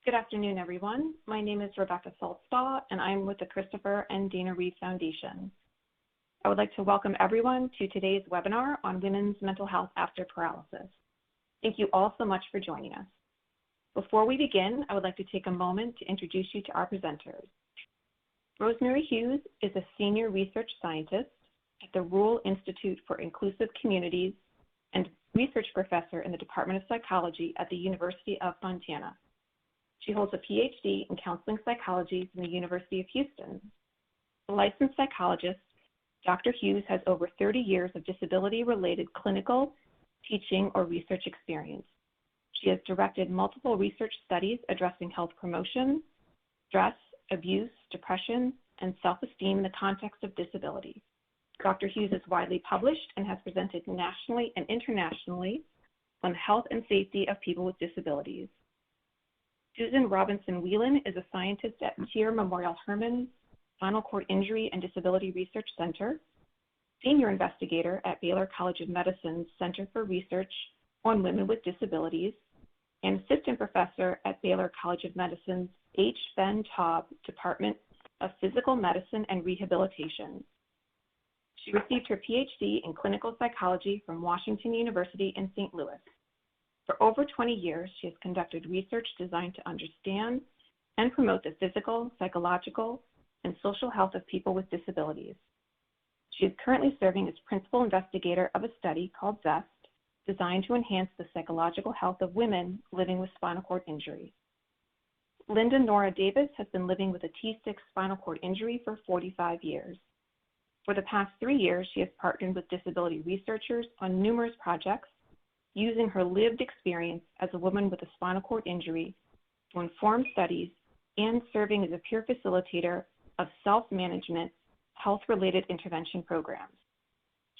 Good afternoon, everyone. My name is Rebecca Saltstaw, and I'm with the Christopher and Dana Reeve Foundation. I would like to welcome everyone to today's webinar on women's mental health after paralysis. Thank you all so much for joining us. Before we begin, I would like to take a moment to introduce you to our presenters. Rosemary Hughes is a senior research scientist at the Rural Institute for Inclusive Communities and research professor in the Department of Psychology at the University of Montana. She holds a PhD in counseling psychology from the University of Houston. A licensed psychologist, Dr. Hughes has over 30 years of disability-related clinical, teaching, or research experience. She has directed multiple research studies addressing health promotion, stress, abuse, depression, and self-esteem in the context of disability. Dr. Hughes is widely published and has presented nationally and internationally on the health and safety of people with disabilities. Susan Robinson Whelan is a scientist at Tier Memorial Hermann Spinal Cord Injury and Disability Research Center, senior investigator at Baylor College of Medicine's Center for Research on Women with Disabilities, and assistant professor at Baylor College of Medicine's H. Ben Taub Department of Physical Medicine and Rehabilitation. She received her PhD in clinical psychology from Washington University in St. Louis. For over 20 years, she has conducted research designed to understand and promote the physical, psychological, and social health of people with disabilities. She is currently serving as principal investigator of a study called ZEST, designed to enhance the psychological health of women living with spinal cord injury. Linda Nora Davis has been living with a T6 spinal cord injury for 45 years. For the past 3 years, she has partnered with disability researchers on numerous projects, using her lived experience as a woman with a spinal cord injury to inform studies and serving as a peer facilitator of self-management health-related intervention programs.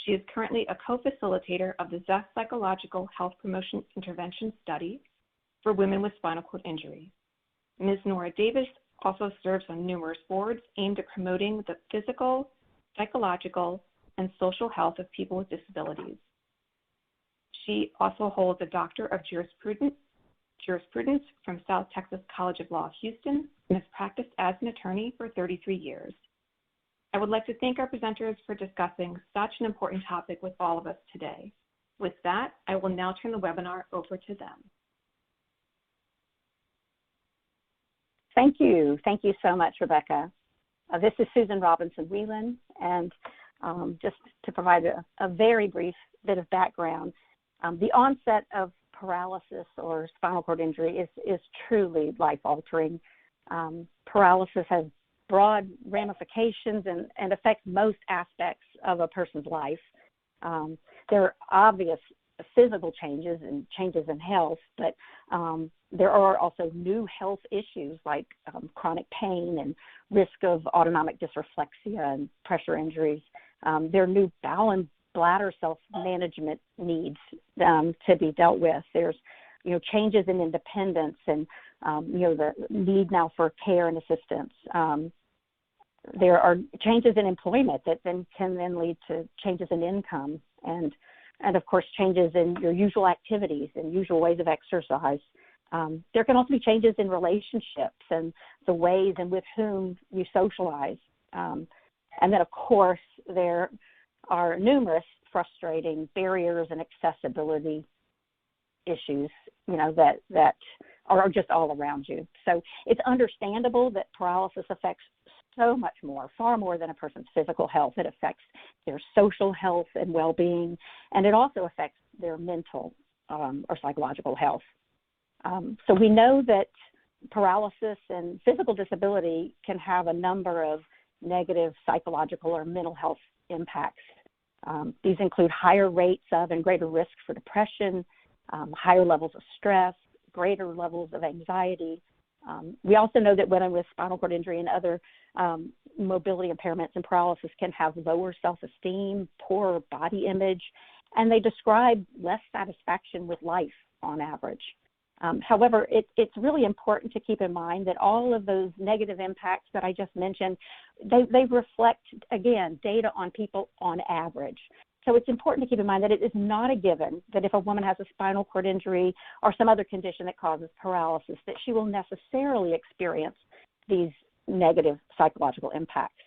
She is currently a co-facilitator of the ZEST Psychological Health Promotion Intervention Study for women with spinal cord injury. Ms. Nora Davis also serves on numerous boards aimed at promoting the physical, psychological, and social health of people with disabilities. She also holds a Doctor of Jurisprudence from South Texas College of Law of Houston and has practiced as an attorney for 33 years. I would like to thank our presenters for discussing such an important topic with all of us today. With that, I will now turn the webinar over to them. Thank you. Thank you so much, Rebecca. This is Susan Robinson Whelan, and just to provide a very brief bit of background, the onset of paralysis or spinal cord injury is truly life-altering. Paralysis has broad ramifications and affects most aspects of a person's life. There are obvious physical changes and changes in health, but there are also new health issues like chronic pain and risk of autonomic dysreflexia and pressure injuries. There are new bowel and bladder self-management needs to be dealt with. There's, changes in independence and, the need now for care and assistance. There are changes in employment that can lead to changes in income and of course, changes in your usual activities and usual ways of exercise. There can also be changes in relationships and the ways and with whom you socialize. And then, of course, there are numerous frustrating barriers and accessibility issues, that are just all around you. So it's understandable that paralysis affects so much more, far more than a person's physical health. It affects their social health and well-being, and it also affects their mental or psychological health. So we know that paralysis and physical disability can have a number of negative psychological or mental health impacts. These include higher rates of and greater risk for depression, higher levels of stress, greater levels of anxiety. We also know that women with spinal cord injury and other mobility impairments and paralysis can have lower self-esteem, poorer body image, and they describe less satisfaction with life on average. However, it's really important to keep in mind that all of those negative impacts that I just mentioned, they reflect, again, data on people on average. So it's important to keep in mind that it is not a given that if a woman has a spinal cord injury or some other condition that causes paralysis, that she will necessarily experience these negative psychological impacts.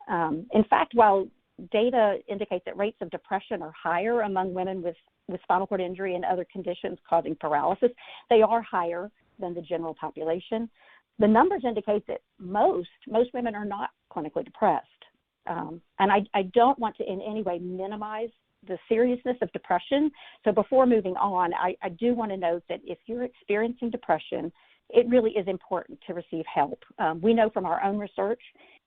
In fact, while data indicate that rates of depression are higher among women with spinal cord injury and other conditions causing paralysis, they are higher than the general population. The numbers indicate that most women are not clinically depressed. And I don't want to in any way minimize the seriousness of depression. So before moving on, I do want to note that if you're experiencing depression, it really is important to receive help. We know from our own research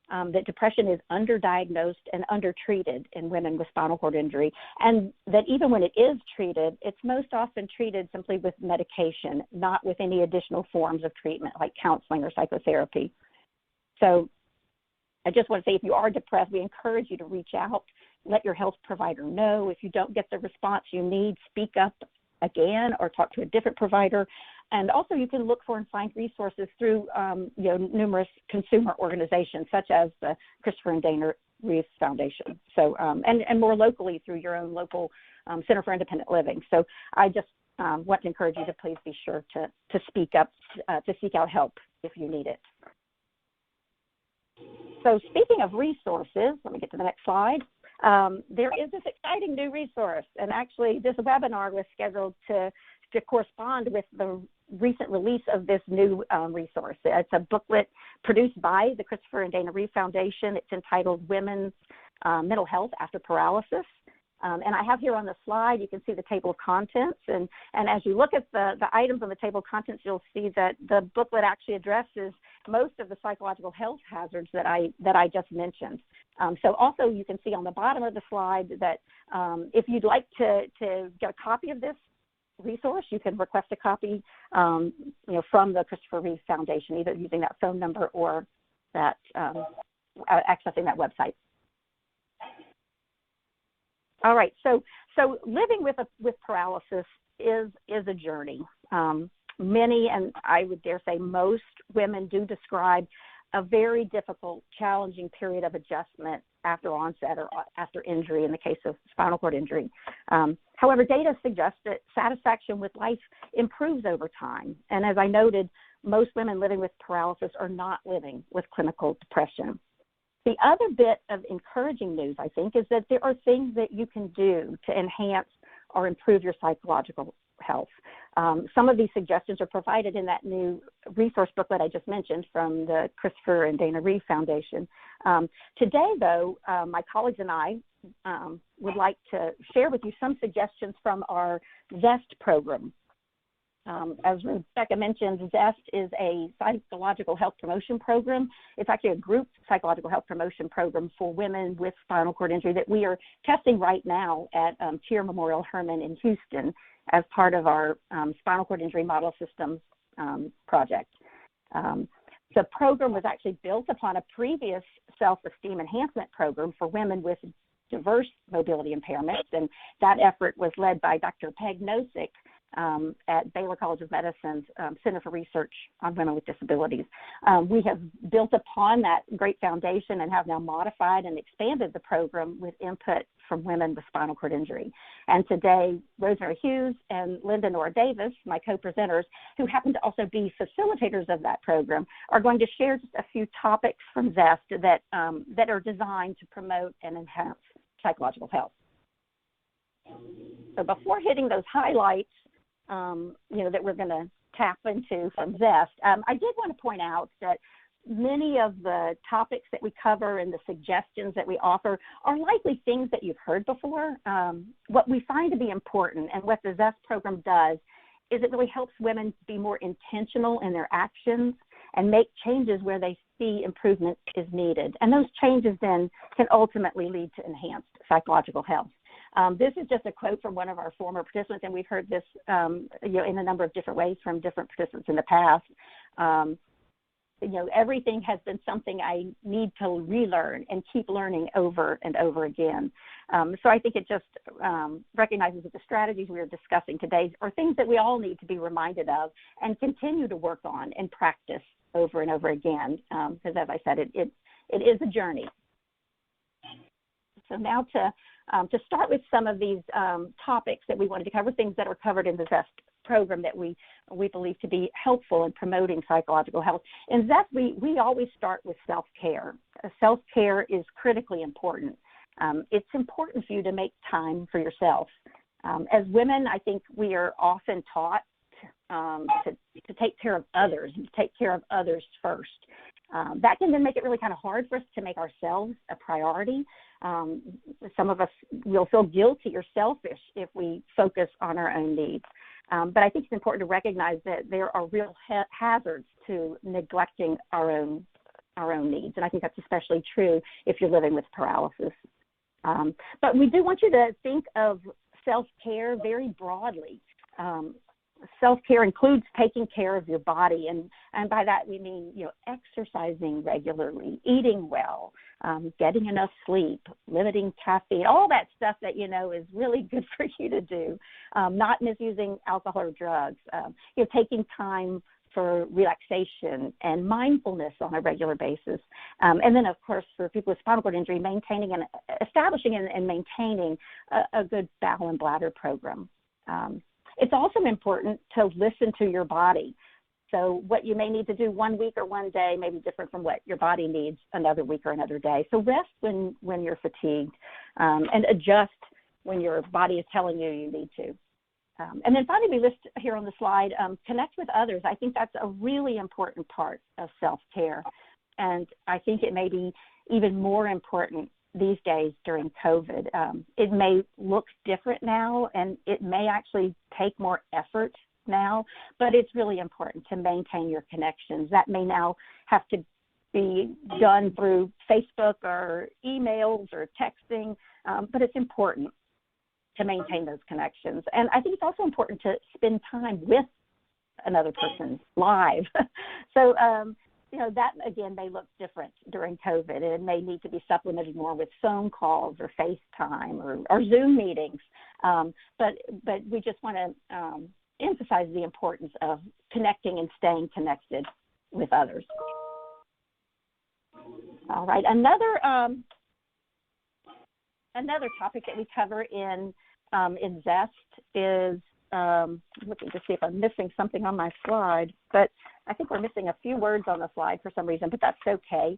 that depression is underdiagnosed and undertreated in women with spinal cord injury, and that even when it is treated, it's most often treated simply with medication, not with any additional forms of treatment like counseling or psychotherapy. So I just want to say, if you are depressed, we encourage you to reach out, let your health provider know. If you don't get the response you need, speak up again or talk to a different provider. And also you can look for and find resources through numerous consumer organizations such as the Christopher and Dana Reeve Foundation. So and more locally through your own local Center for Independent Living. So I just want to encourage you to please be sure to speak up, to seek out help if you need it. So speaking of resources, let me get to the next slide. There is this exciting new resource, and actually this webinar was scheduled to correspond with the recent release of this new resource. It's a booklet produced by the Christopher and Dana Reeve Foundation. It's entitled Women's Mental Health After Paralysis. And I have here on the slide, you can see the table of contents. And as you look at the items on the table of contents, you'll see that the booklet actually addresses most of the psychological health hazards that I just mentioned. So also you can see on the bottom of the slide that if you'd like to get a copy of this resource, you can request a copy from the Christopher Reeve Foundation, either using that phone number or that accessing that website. All right, so living with paralysis is a journey. Many, and I would dare say most, women do describe a very difficult, challenging period of adjustment after onset or after injury in the case of spinal cord injury. However, data suggests that satisfaction with life improves over time. And as I noted, most women living with paralysis are not living with clinical depression. The other bit of encouraging news, I think, is that there are things that you can do to enhance or improve your psychological health. Some of these suggestions are provided in that new resource booklet I just mentioned from the Christopher and Dana Reeve Foundation. Today, though, my colleagues and I would like to share with you some suggestions from our ZEST program. As Rebecca mentioned, ZEST is a psychological health promotion program. It's actually a group psychological health promotion program for women with spinal cord injury that we are testing right now at Cheer Memorial Hermann in Houston as part of our spinal cord injury model systems project. The program was actually built upon a previous self-esteem enhancement program for women with diverse mobility impairments, and that effort was led by Dr. Peg Nosik at Baylor College of Medicine's Center for Research on Women with Disabilities. We have built upon that great foundation and have now modified and expanded the program with input from women with spinal cord injury. And today, Rosemary Hughes and Linda Nora Davis, my co-presenters, who happen to also be facilitators of that program, are going to share just a few topics from ZEST that are designed to promote and enhance psychological health. So before hitting those highlights, that we're going to tap into from ZEST, I did want to point out that many of the topics that we cover and the suggestions that we offer are likely things that you've heard before. What we find to be important and what the ZEST program does is it really helps women be more intentional in their actions and make changes where they see improvement is needed. And those changes then can ultimately lead to enhanced psychological health. This is just a quote from one of our former participants, and we've heard this in a number of different ways from different participants in the past. Everything has been something I need to relearn and keep learning over and over again. So I think it just recognizes that the strategies we are discussing today are things that we all need to be reminded of and continue to work on and practice over and over again, because as I said, it is a journey. So now to to start with some of these topics that we wanted to cover, things that are covered in the ZEST program that we believe to be helpful in promoting psychological health. In ZEST, we always start with self-care. Self-care is critically important. It's important for you to make time for yourself. As women, I think we are often taught to take care of others, and to take care of others first. That can then make it really kind of hard for us to make ourselves a priority. Some of us will feel guilty or selfish if we focus on our own needs. But I think it's important to recognize that there are real hazards to neglecting our own needs, and I think that's especially true if you're living with paralysis. But we do want you to think of self-care very broadly. Self-care includes taking care of your body, and by that we mean, exercising regularly, eating well, getting enough sleep, limiting caffeine, all that stuff that is really good for you to do, not misusing alcohol or drugs, taking time for relaxation and mindfulness on a regular basis. And then, of course, for people with spinal cord injury, establishing and maintaining a good bowel and bladder program. It's also important to listen to your body. So what you may need to do one week or one day may be different from what your body needs another week or another day. So rest when you're fatigued, and adjust when your body is telling you need to. And then finally, we list here on the slide, connect with others. I think that's a really important part of self-care. And I think it may be even more important these days during COVID. It may look different now, and it may actually take more effort now, but it's really important to maintain your connections. That may now have to be done through Facebook or emails or texting, but it's important to maintain those connections. And I think it's also important to spend time with another person live. So, that, again, may look different during COVID. It may need to be supplemented more with phone calls or FaceTime or Zoom meetings. But we just want to emphasize the importance of connecting and staying connected with others. All right, another topic that we cover in ZEST is, looking to see if I'm missing something on my slide, but I think we're missing a few words on the slide for some reason, but that's okay.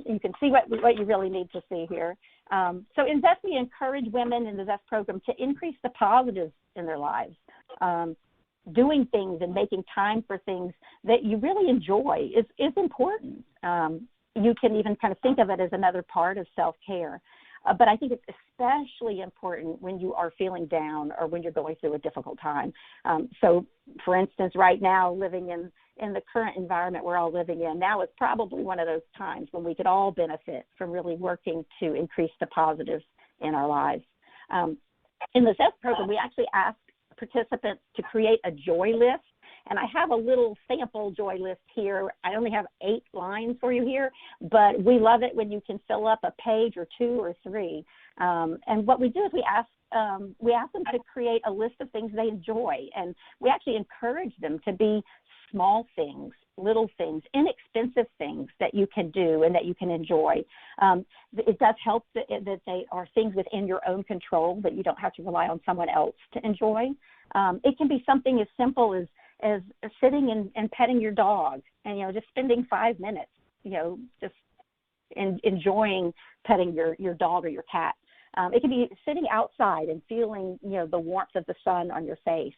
You can see what you really need to see here. So in ZEST, we encourage women in the ZEST program to increase the positives in their lives. Doing things and making time for things that you really enjoy is important. You can even kind of think of it as another part of self-care. But I think it's especially important when you are feeling down or when you're going through a difficult time. So, for instance, right now, living in the current environment we're all living in, now is probably one of those times when we could all benefit from really working to increase the positives in our lives. In the ZEST program, we actually ask participants to create a joy list. And I have a little sample joy list here. I only have 8 lines for you here, but we love it when you can fill up a page or 2 or 3. And what we do is we ask them to create a list of things they enjoy, and we actually encourage them to be small things, little things, inexpensive things that you can do and that you can enjoy. It does help that they are things within your own control, that you don't have to rely on someone else to enjoy. It can be something as simple as sitting and petting your dog, and just spending 5 minutes, just enjoying petting your dog or your cat. It could be sitting outside and feeling, the warmth of the sun on your face.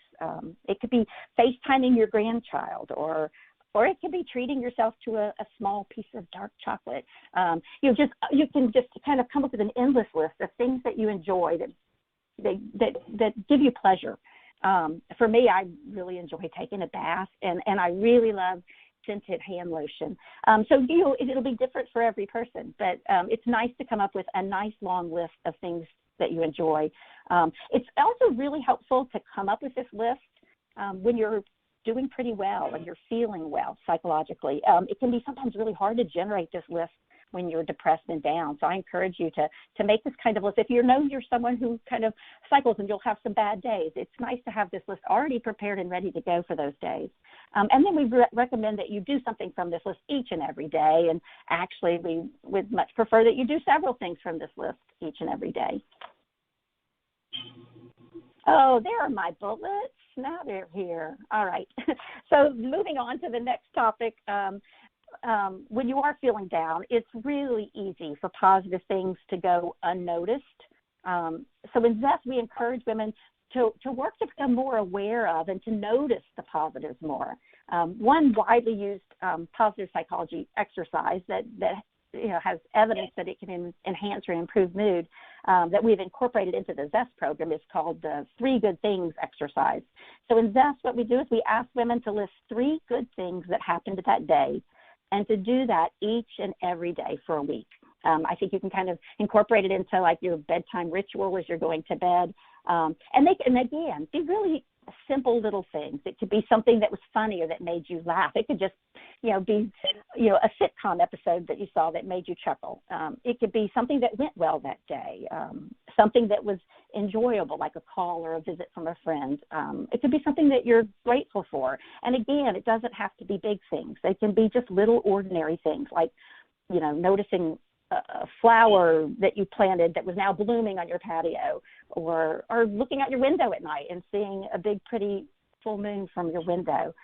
It could be FaceTiming your grandchild, or it could be treating yourself to a small piece of dark chocolate. You can just kind of come up with an endless list of things that you enjoy that give you pleasure. For me, I really enjoy taking a bath, and I really love scented hand lotion. So it'll be different for every person, but it's nice to come up with a nice long list of things that you enjoy. It's also really helpful to come up with this list when you're doing pretty well and you're feeling well psychologically. It can be sometimes really hard to generate this list when you're depressed and down. So I encourage you to make this kind of list. If you're someone who kind of cycles and you'll have some bad days, it's nice to have this list already prepared and ready to go for those days. And then we recommend that you do something from this list each and every day. And actually, we would much prefer that you do several things from this list each and every day. Oh, there are my bullets. Now they're here. All right. So moving on to the next topic, when you are feeling down, it's really easy for positive things to go unnoticed. So in Zest, we encourage women to work to become more aware of and to notice the positives more. One widely used positive psychology exercise that has evidence that it can enhance or improve mood that we've incorporated into the Zest program is called the 3 Good Things exercise. So in Zest, what we do is we ask women to list 3 good things that happened that day and to do that each and every day for a week. I think you can kind of incorporate it into like your bedtime ritual as you're going to bed. And again, be really simple little things. It could be something that was funny or that made you laugh. It could just, be, a sitcom episode that you saw that made you chuckle. It could be something that went well that day, something that was enjoyable, like a call or a visit from a friend. It could be something that you're grateful for. And again, it doesn't have to be big things. They can be just little ordinary things, like, noticing a flower that you planted that was now blooming on your patio, or looking out your window at night and seeing a big, pretty full moon from your window.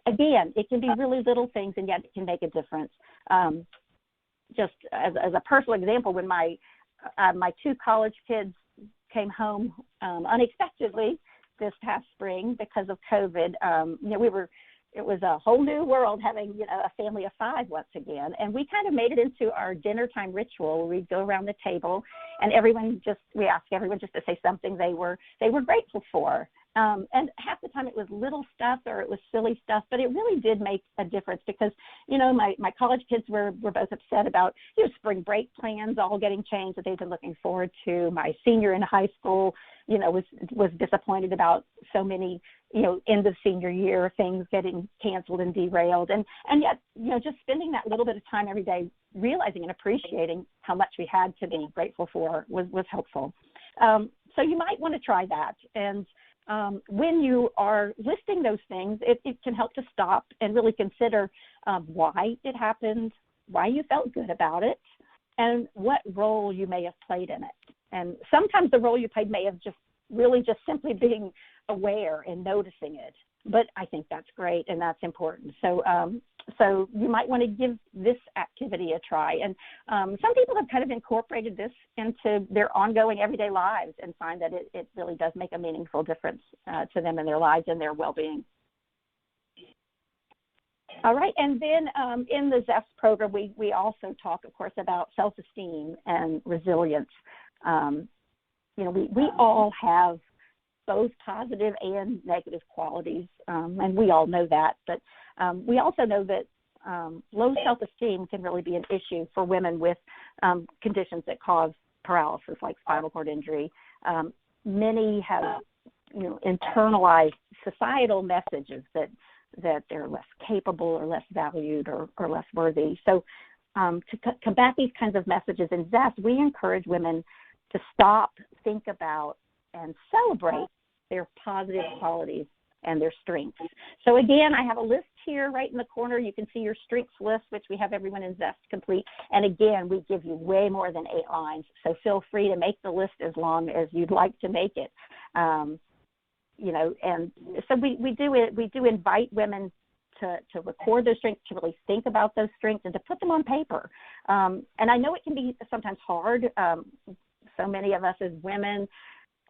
Again, it can be really little things, and yet it can make a difference. Just as a personal example, when my 2 college kids came home unexpectedly this past spring because of COVID, it was a whole new world having, a family of 5 once again. And we kind of made it into our dinner time ritual where we'd go around the table and we asked everyone just to say something they were grateful for. And half the time it was little stuff or it was silly stuff, but it really did make a difference because, my college kids were both upset about, spring break plans all getting changed that they've been looking forward to. My senior in high school, was disappointed about so many, end of senior year things getting canceled and derailed. And yet, just spending that little bit of time every day realizing and appreciating how much we had to be grateful for was helpful. So you might want to try that. And when you are listing those things, it can help to stop and really consider why it happened, why you felt good about it, and what role you may have played in it. And sometimes the role you played may have just simply being aware and noticing it. But I think that's great and that's important. So you might want to give this activity a try. And some people have kind of incorporated this into their ongoing everyday lives and find that it really does make a meaningful difference to them in their lives and their well-being. All right, and then in the Zest program, we also talk, of course, about self-esteem and resilience. We all have both positive and negative qualities, and we all know that. But we also know that low self-esteem can really be an issue for women with conditions that cause paralysis, like spinal cord injury. Many have, internalized societal messages that they're less capable or less valued or less worthy. So to combat these kinds of messages in Zest, we encourage women to stop, think about, and celebrate their positive qualities and their strengths. So again, I have a list here right in the corner. You can see your strengths list, which we have everyone in Zest complete. And again, we give you way more than 8 lines. So feel free to make the list as long as you'd like to make it. And so we do invite women to record those strengths, to really think about those strengths and to put them on paper. And I know it can be sometimes hard. So many of us as women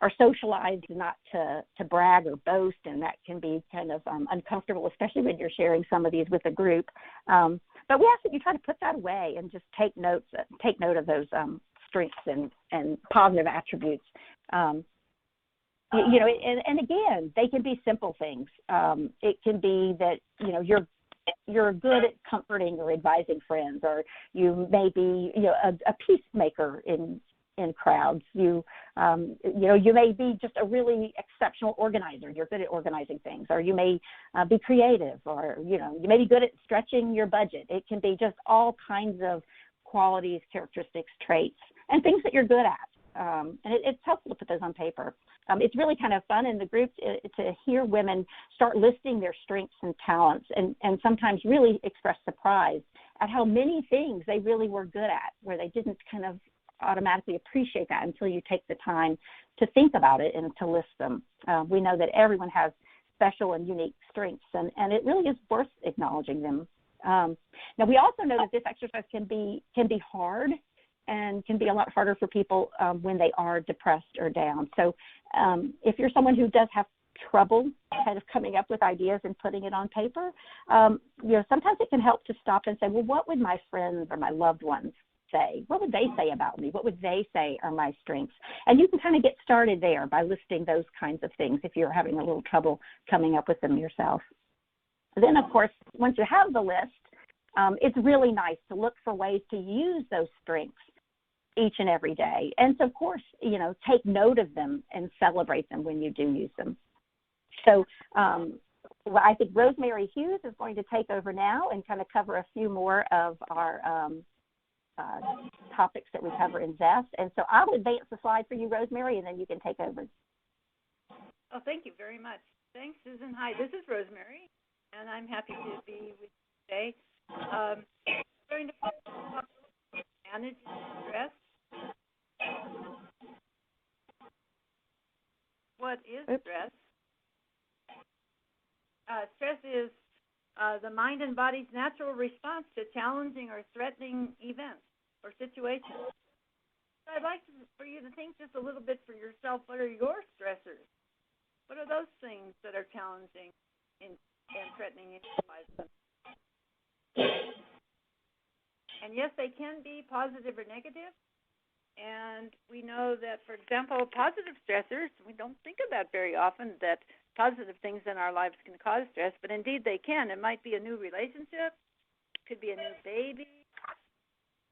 are socialized not to brag or boast, and that can be kind of uncomfortable, especially when you're sharing some of these with a group. But we ask that you try to put that away and just take note of those strengths and positive attributes. And again, they can be simple things. It can be that you're good at comforting or advising friends, or you may be a peacemaker in crowds. You may be just a really exceptional organizer. You're good at organizing things, or you may be creative, or you may be good at stretching your budget. It can be just all kinds of qualities, characteristics, traits, and things that you're good at. And it's helpful to put those on paper. It's really kind of fun in the group to hear women start listing their strengths and talents, and sometimes really express surprise at how many things they really were good at, where they didn't kind of automatically appreciate that until you take the time to think about it and to list them. We know that everyone has special and unique strengths, and it really is worth acknowledging them. Now, we also know that this exercise can be hard and can be a lot harder for people when they are depressed or down. So if you're someone who does have trouble kind of coming up with ideas and putting it on paper, sometimes it can help to stop and say, well, what would my friends or my loved ones say? What would they say about me? What would they say are my strengths? And you can kind of get started there by listing those kinds of things if you're having a little trouble coming up with them yourself. Then, of course, once you have the list, it's really nice to look for ways to use those strengths each and every day. And so, of course, take note of them and celebrate them when you do use them. So I think Rosemary Hughes is going to take over now and kind of cover a few more of our topics that we cover in ZEST. And so I'll advance the slide for you, Rosemary, and then you can take over. Oh, thank you very much. Thanks, Susan. Hi, this is Rosemary, and I'm happy to be with you today. I'm going to talk about managing stress. What is stress? Stress is the mind and body's natural response to challenging or threatening events or situations. So I'd like for you to think just a little bit for yourself. What are your stressors? What are those things that are challenging and threatening in your life? And yes, they can be positive or negative. And we know that, for example, positive stressors, we don't think of that very often, that positive things in our lives can cause stress, but indeed they can. It might be a new relationship, could be a new baby,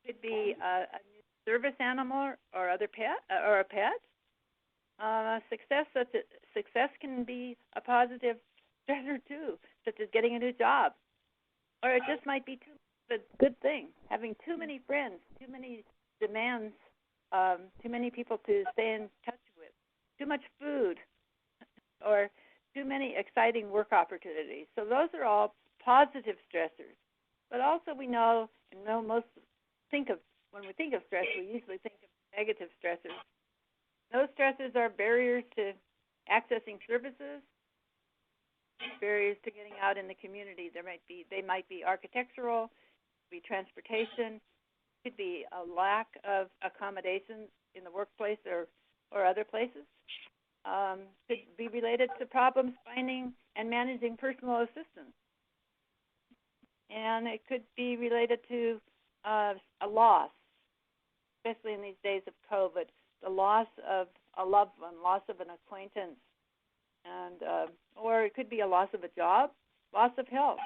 could be a new service animal or a pet. Success can be a positive stressor too, such as getting a new job, or it just might be a good thing, having too many friends, too many demands, too many people to stay in touch with, too much food, or too many exciting work opportunities. So those are all positive stressors. But also we know, when we think of stress, we usually think of negative stressors. Those stressors are barriers to accessing services, barriers to getting out in the community. They might be architectural, be transportation, could be a lack of accommodations in the workplace or other places. Could be related to problems finding and managing personal assistance. And it could be related to a loss, especially in these days of COVID, the loss of a loved one, loss of an acquaintance, and or it could be a loss of a job, loss of health.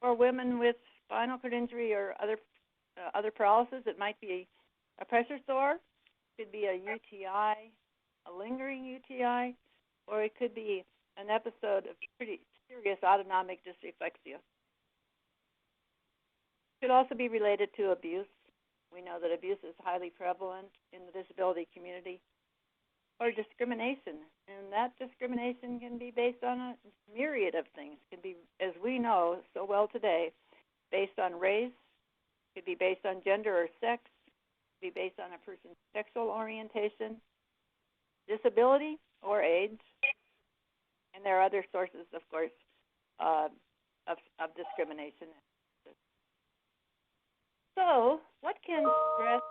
For women with spinal cord injury or other paralysis, it might be a pressure sore, could be a UTI, a lingering UTI, or it could be an episode of pretty serious autonomic dysreflexia. It could also be related to abuse. We know that abuse is highly prevalent in the disability community, or discrimination. And that discrimination can be based on a myriad of things. It can be, as we know so well today, based on race, it could be based on gender or sex, it could be based on a person's sexual orientation, disability, or age. And there are other sources, of course, of discrimination. So, what can stress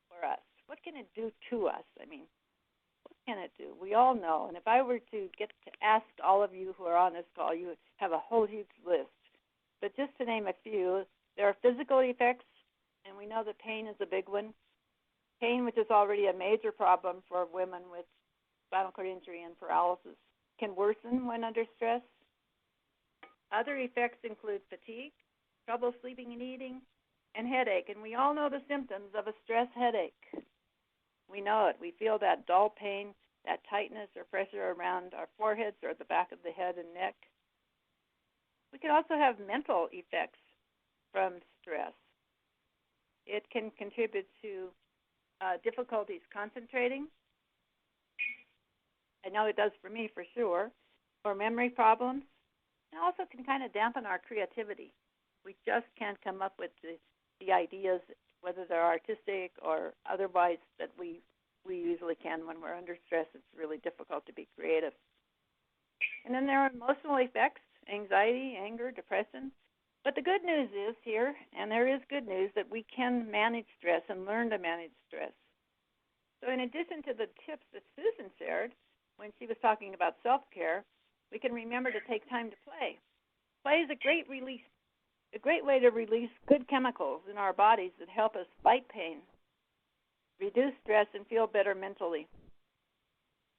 for us? What can it do to us? I mean, what can it do? We all know, and if I were to get to ask all of you who are on this call, you would have a whole huge list. But just to name a few, there are physical effects, and we know that pain is a big one. Pain, which is already a major problem for women with spinal cord injury and paralysis, can worsen when under stress. Other effects include fatigue, trouble sleeping and eating, and headache. And we all know the symptoms of a stress headache. We know it. We feel that dull pain, that tightness or pressure around our foreheads or the back of the head and neck. We can also have mental effects from stress. It can contribute to difficulties concentrating. I know it does for me for sure, or memory problems. It also can kind of dampen our creativity. We just can't come up with the the ideas, whether they're artistic or otherwise, that we usually can when we're under stress. It's really difficult to be creative. And then there are emotional effects, anxiety, anger, depression. But the good news is here, and there is good news, that we can manage stress and learn to manage stress. So in addition to the tips that Susan shared when she was talking about self-care, we can remember to take time to play. Play is a great way to release good chemicals in our bodies that help us fight pain, reduce stress, and feel better mentally.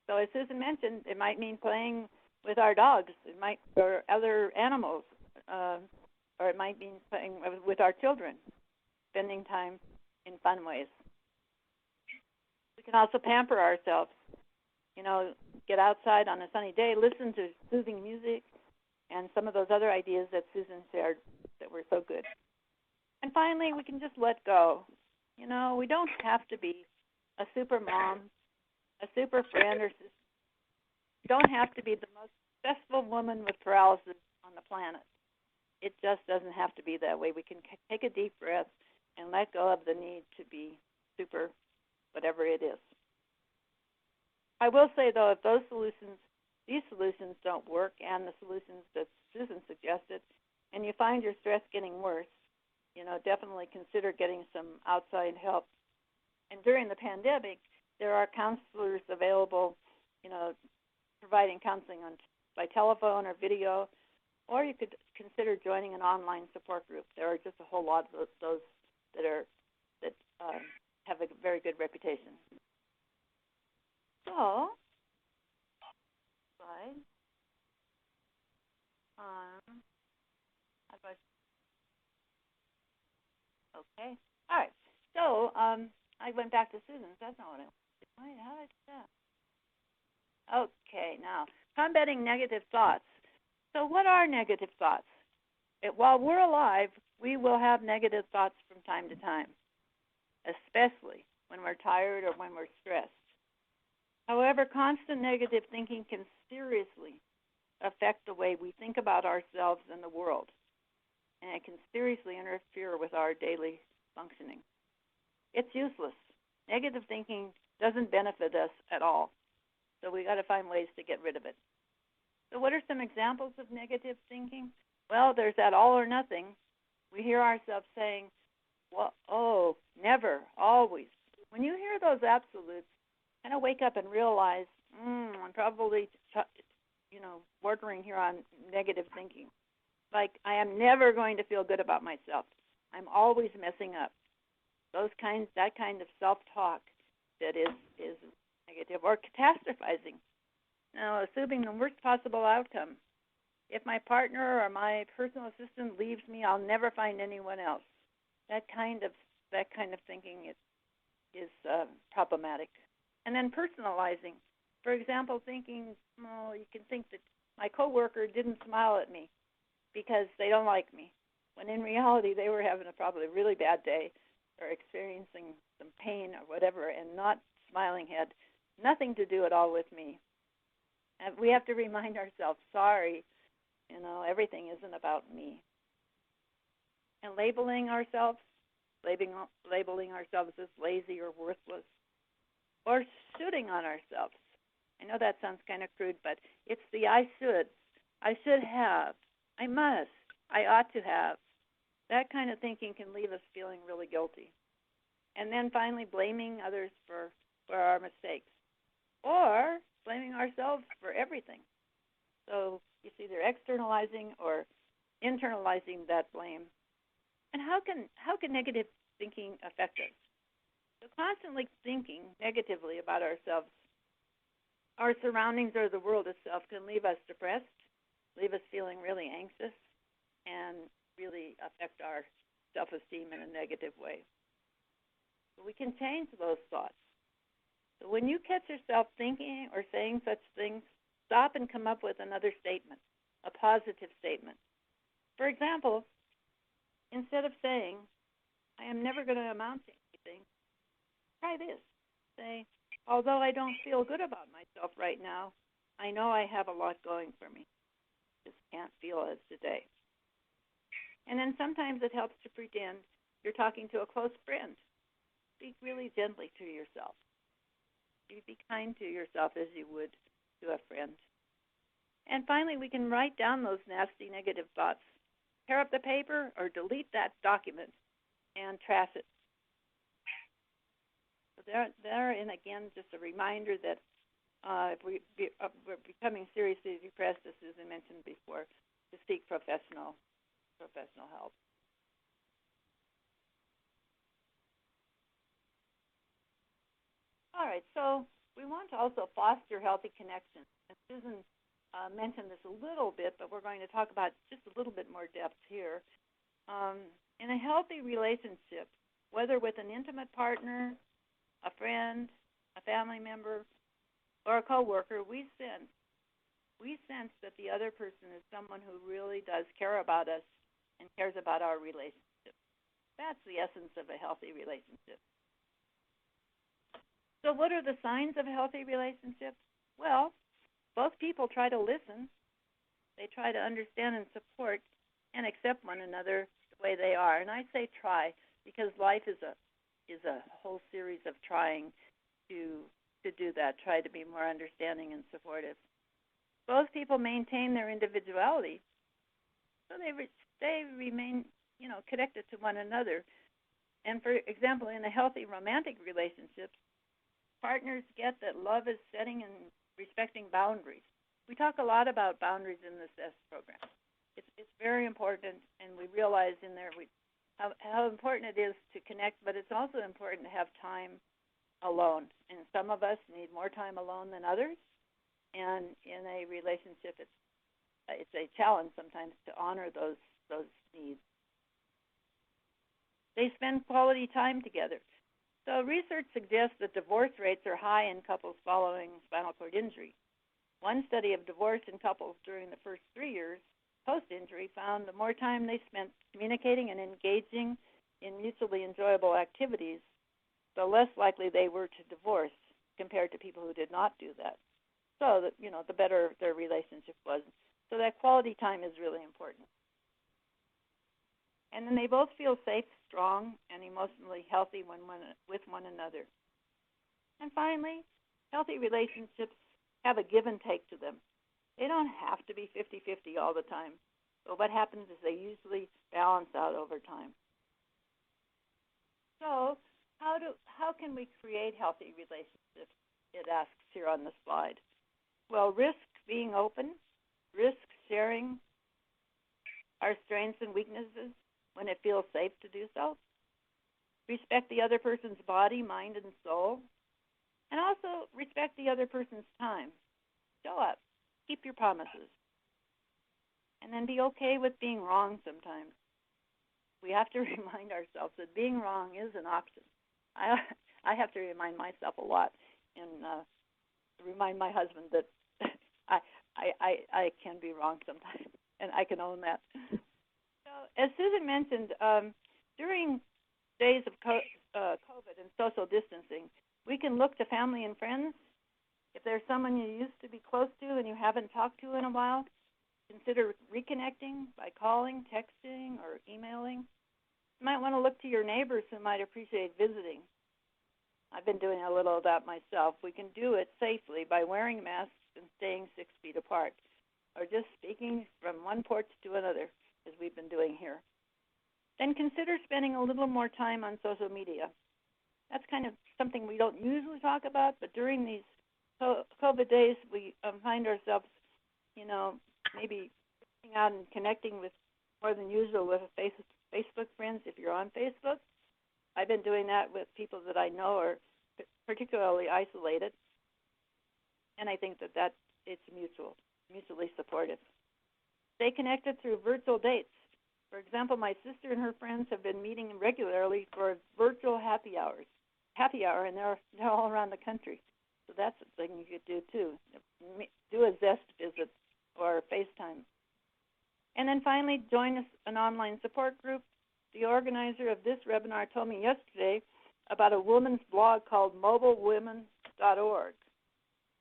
So as Susan mentioned, it might mean playing with our dogs, or other animals, or it might mean playing with our children, spending time in fun ways. We can also pamper ourselves. Get outside on a sunny day, listen to soothing music, and some of those other ideas that Susan shared that were so good. And finally, we can just let go. We don't have to be a super mom, a super friend, or you don't have to be the most successful woman with paralysis on the planet. It just doesn't have to be that way. We can take a deep breath and let go of the need to be super, whatever it is. I will say, though, if these solutions don't work, and the solutions that Susan suggested, and you find your stress getting worse, definitely consider getting some outside help. And during the pandemic, there are counselors available, providing counseling by telephone or video, or you could consider joining an online support group. There are just a whole lot of those that have a very good reputation. So, slide. Okay. All right. So, I went back to Susan's. That's not what I wanted. How did I do that? Okay. Now, combating negative thoughts. So, what are negative thoughts? While we're alive, we will have negative thoughts from time to time, especially when we're tired or when we're stressed. However, constant negative thinking can seriously affect the way we think about ourselves and the world, and it can seriously interfere with our daily functioning. It's useless. Negative thinking doesn't benefit us at all, so we got to find ways to get rid of it. So what are some examples of negative thinking? Well, there's that all or nothing. We hear ourselves saying, well, oh, never, always. When you hear those absolutes, kind of wake up and realize, I'm probably, bordering here on negative thinking. Like, I am never going to feel good about myself. I'm always messing up. That kind of self-talk that is negative, or catastrophizing. Now, assuming the worst possible outcome. If my partner or my personal assistant leaves me, I'll never find anyone else. That kind of thinking is problematic. And then personalizing. For example, thinking, you can think that my coworker didn't smile at me because they don't like me, when in reality they were having probably a really bad day or experiencing some pain or whatever, and not smiling had nothing to do at all with me. And we have to remind ourselves, sorry, everything isn't about me. And labeling ourselves as lazy or worthless, or shooting on ourselves. I know that sounds kind of crude, but it's the I should have, I must, I ought to have. That kind of thinking can leave us feeling really guilty. And then finally, blaming others for our mistakes, or blaming ourselves for everything. So it's either externalizing or internalizing that blame. And how can negative thinking affect us? So constantly thinking negatively about ourselves, our surroundings, or the world itself can leave us depressed, leave us feeling really anxious, and really affect our self-esteem in a negative way. But we can change those thoughts. So when you catch yourself thinking or saying such things, stop and come up with another statement, a positive statement. For example, instead of saying, I am never going to amount to anything, try this. Say, although I don't feel good about myself right now, I know I have a lot going for me. Just can't feel it today. And then sometimes it helps to pretend you're talking to a close friend. Speak really gently to yourself. Be kind to yourself as you would to a friend. And finally, we can write down those nasty negative thoughts. Tear up the paper or delete that document and trash it. So there, and again, just a reminder that if we're becoming seriously depressed, as Susan mentioned before, to seek professional help. All right, so we want to also foster healthy connections. And Susan mentioned this a little bit, but we're going to talk about just a little bit more depth here. In a healthy relationship, whether with an intimate partner, a friend, a family member, or a coworker, we sense that the other person is someone who really does care about us and cares about our relationship. That's the essence of a healthy relationship. So what are the signs of a healthy relationship? Well, both people try to listen. They try to understand and support and accept one another the way they are. And I say try because life is a whole series of trying to do that, try to be more understanding and supportive. Both people maintain their individuality, so they remain, connected to one another. And for example, in a healthy romantic relationship, partners get that love is setting and respecting boundaries. We talk a lot about boundaries in this S program. It's very important, and we realize in there how important it is to connect, but it's also important to have time alone. And some of us need more time alone than others. And in a relationship, it's a challenge sometimes to honor those needs. They spend quality time together. So research suggests that divorce rates are high in couples following spinal cord injury. One study of divorce in couples during the first 3 years post-injury found the more time they spent communicating and engaging in mutually enjoyable activities, the less likely they were to divorce compared to people who did not do that. So that, the better their relationship was. So that quality time is really important. And then they both feel safe, strong, and emotionally healthy with one another. And finally, healthy relationships have a give and take to them. They don't have to be 50-50 all the time. But what happens is they usually balance out over time. So how can we create healthy relationships? It asks here on the slide. Well, risk being open, risk sharing our strengths and weaknesses when it feels safe to do so, respect the other person's body, mind, and soul, and also respect the other person's time. Show up. Keep your promises. And then be okay with being wrong sometimes. We have to remind ourselves that being wrong is an option. I have to remind myself a lot and remind my husband that I can be wrong sometimes, and I can own that. So, as Susan mentioned, during days of COVID and social distancing, we can look to family and friends. If there's someone you used to be close to and you haven't talked to in a while, consider reconnecting by calling, texting, or emailing. You might want to look to your neighbors who might appreciate visiting. I've been doing a little of that myself. We can do it safely by wearing masks and staying 6 feet apart, or just speaking from one porch to another, as we've been doing here. Then consider spending a little more time on social media. That's kind of something we don't usually talk about, but during these COVID days, we find ourselves, maybe reaching out and connecting with more than usual with Facebook friends if you're on Facebook. I've been doing that with people that I know are particularly isolated, and I think that it's mutually supportive. Stay connected through virtual dates. For example, my sister and her friends have been meeting regularly for virtual happy hour, and they're all around the country. So that's a thing you could do too. Do a Zest visit or FaceTime. And then finally, join an online support group. The organizer of this webinar told me yesterday about a woman's blog called mobilewomen.org.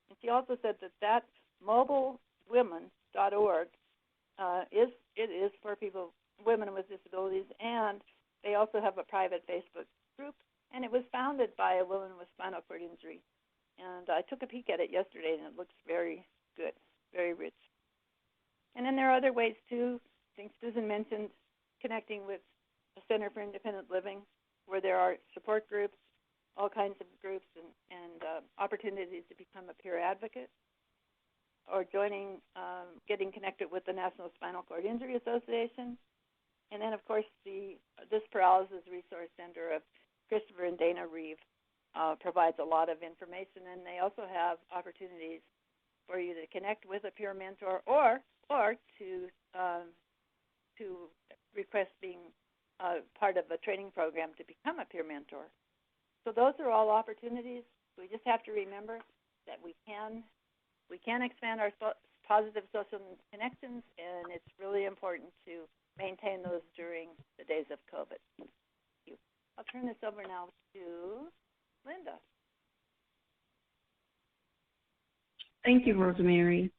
And she also said that mobilewomen.org is for women with disabilities, and They also have a private Facebook group, and it was founded by a woman with spinal cord injury. And I took a peek at it yesterday, and it looks very good, very rich. And then there are other ways, too. I think Susan mentioned connecting with a Center for Independent Living, where there are support groups, all kinds of groups, and opportunities to become a peer advocate, or joining, getting connected with the National Spinal Cord Injury Association. And then, of course, this Paralysis Resource Center of Christopher and Dana Reeve provides a lot of information, and they also have opportunities for you to connect with a peer mentor or to request being part of a training program to become a peer mentor. So those are all opportunities. We just have to remember that we can expand our positive social connections, and it's really important to maintain those during the days of COVID. Thank you. I'll turn this over now to Linda. Thank you, Rosemary.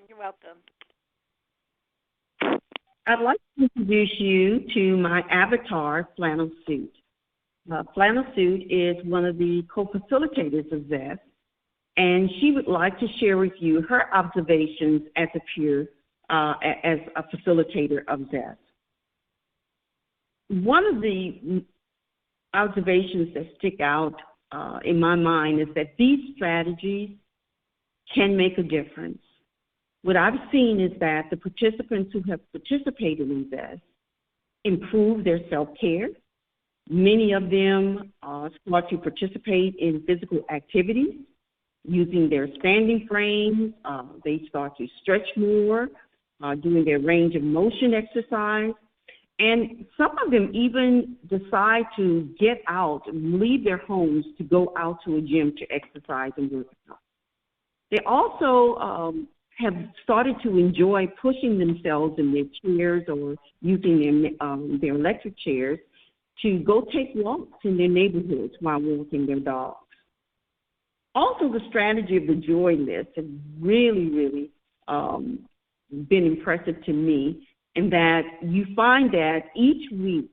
You're welcome. I'd like to introduce you to my avatar, Flannel Suit. Flannel Suit is one of the co-facilitators of ZEST, and she would like to share with you her observations as a peer, as a facilitator of ZEST. One of the observations that stick out in my mind is that these strategies can make a difference. What I've seen is that the participants who have participated in ZEST improve their self-care. Many of them start to participate in physical activities using their standing frames. They start to stretch more, doing their range of motion exercise. And some of them even decide to get out and leave their homes to go out to a gym to exercise and work out. They also have started to enjoy pushing themselves in their chairs or using their electric chairs to go take walks in their neighborhoods while walking their dogs. Also, the strategy of the joy list has really been impressive to me, in that you find that each week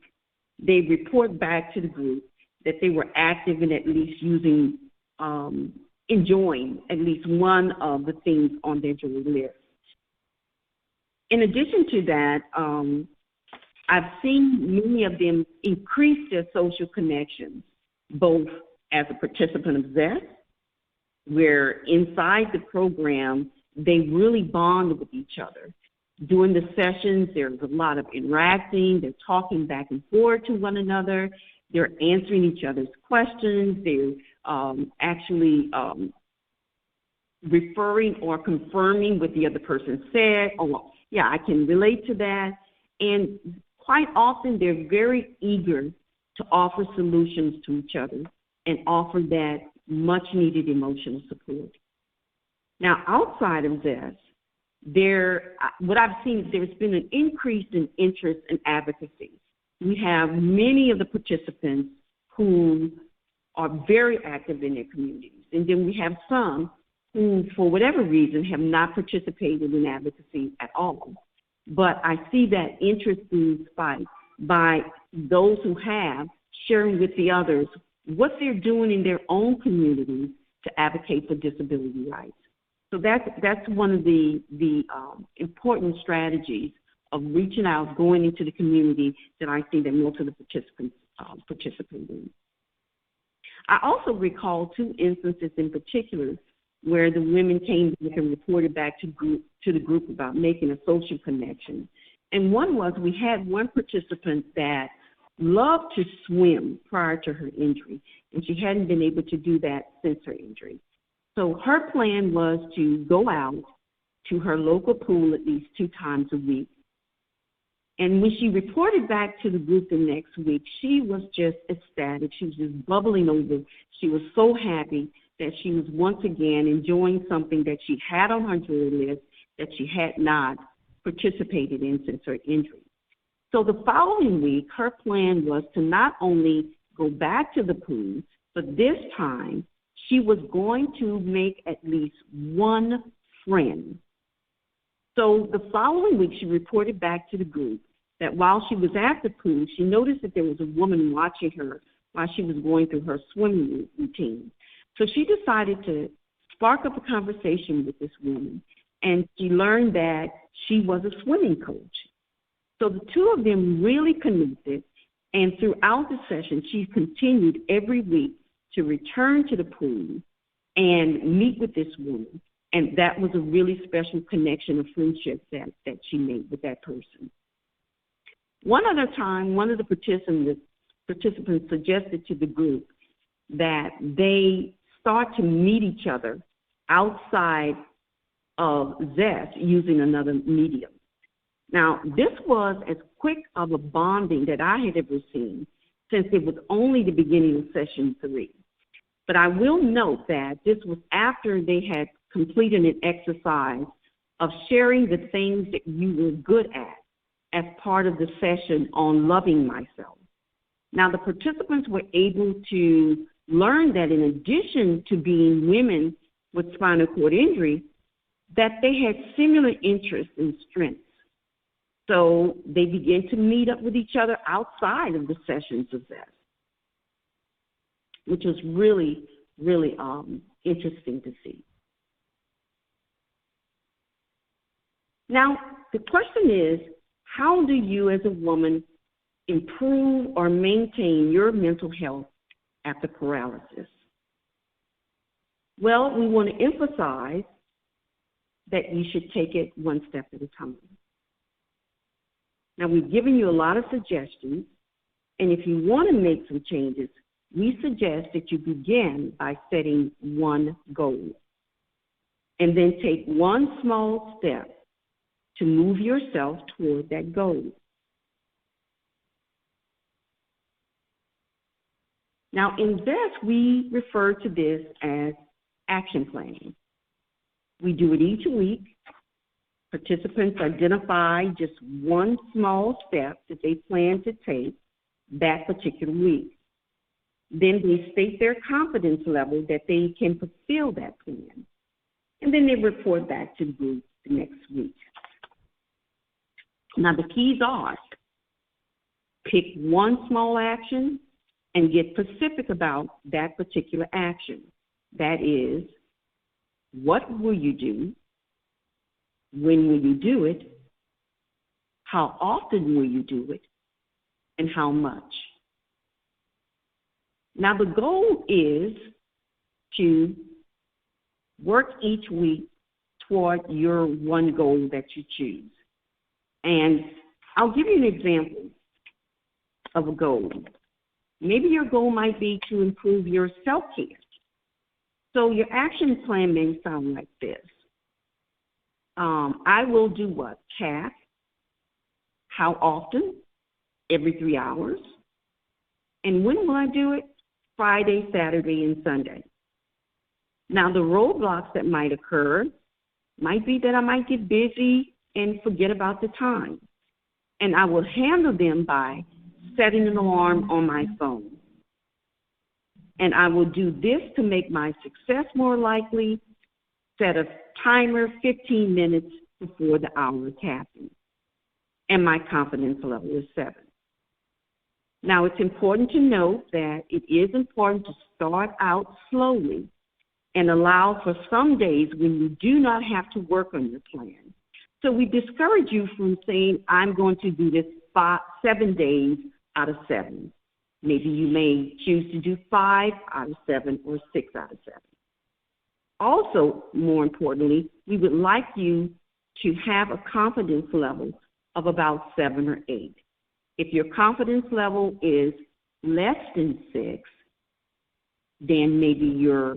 they report back to the group that they were active in at least enjoying at least one of the things on their joy list. In addition to that, I've seen many of them increase their social connections, both as a participant of ZEST, where inside the program, they really bond with each other. During the sessions, there's a lot of interacting, they're talking back and forth to one another, they're answering each other's questions, they're actually referring or confirming what the other person said, oh, yeah, I can relate to that. And quite often, they're very eager to offer solutions to each other and offer that much-needed emotional support. Now, outside of this, what I've seen is there's been an increase in interest in advocacy. We have many of the participants who are very active in their communities, and then we have some who, for whatever reason, have not participated in advocacy at all. But I see that interest being spiked by those who have, sharing with the others what they're doing in their own communities to advocate for disability rights. So that's one of the important strategies of reaching out, going into the community that I see that most of the participants participate in. I also recall two instances in particular where the women came back and reported back to the group about making a social connection. And one was, we had one participant that loved to swim prior to her injury, and she hadn't been able to do that since her injury. So her plan was to go out to her local pool at least 2 times a week. And when she reported back to the group the next week, she was just ecstatic. She was just bubbling over. She was so happy that she was once again enjoying something that she had on her joy list that she had not participated in since her injury. So the following week, her plan was to not only go back to the pool, but this time she was going to make at least one friend. So the following week, she reported back to the group that while she was at the pool, she noticed that there was a woman watching her while she was going through her swimming routine. So she decided to spark up a conversation with this woman, and she learned that she was a swimming coach. So the two of them really connected, and throughout the session, she continued every week to return to the pool and meet with this woman. And that was a really special connection of friendship that she made with that person. One other time, one of the participants suggested to the group that they start to meet each other outside of Zest using another medium. Now, this was as quick of a bonding that I had ever seen, since it was only the beginning of session 3. But I will note that this was after they had completed an exercise of sharing the things that you were good at as part of the session on loving myself. Now, the participants were able to learn that in addition to being women with spinal cord injury, that they had similar interests and strengths. So they began to meet up with each other outside of the sessions of Zest, which was really, really interesting to see. Now, the question is, how do you as a woman improve or maintain your mental health after paralysis? Well, we want to emphasize that you should take it one step at a time. Now, we've given you a lot of suggestions, and if you want to make some changes, we suggest that you begin by setting one goal, and then take one small step to move yourself toward that goal. Now, in Zest, we refer to this as action planning. We do it each week. Participants identify just one small step that they plan to take that particular week. Then they state their confidence level that they can fulfill that plan. And then they report back to the group the next week. Now, the keys are: pick one small action and get specific about that particular action. That is, what will you do? When will you do it? How often will you do it? And how much? Now, the goal is to work each week toward your one goal that you choose. And I'll give you an example of a goal. Maybe your goal might be to improve your self-care. So your action plan may sound like this. I will do what? Calf. How often? Every 3 hours. And when will I do it? Friday, Saturday, and Sunday. Now, the roadblocks that might occur might be that I might get busy and forget about the time. And I will handle them by setting an alarm on my phone. And I will do this to make my success more likely. Set a timer 15 minutes before the hour is happening. And my confidence level is 7. Now, it's important to note that it is important to start out slowly and allow for some days when you do not have to work on your plan. So we discourage you from saying, I'm going to do this 7 days out of 7. Maybe you may choose to do 5 out of 7 or 6 out of 7. Also, more importantly, we would like you to have a confidence level of about 7 or 8. If your confidence level is less than 6, then maybe your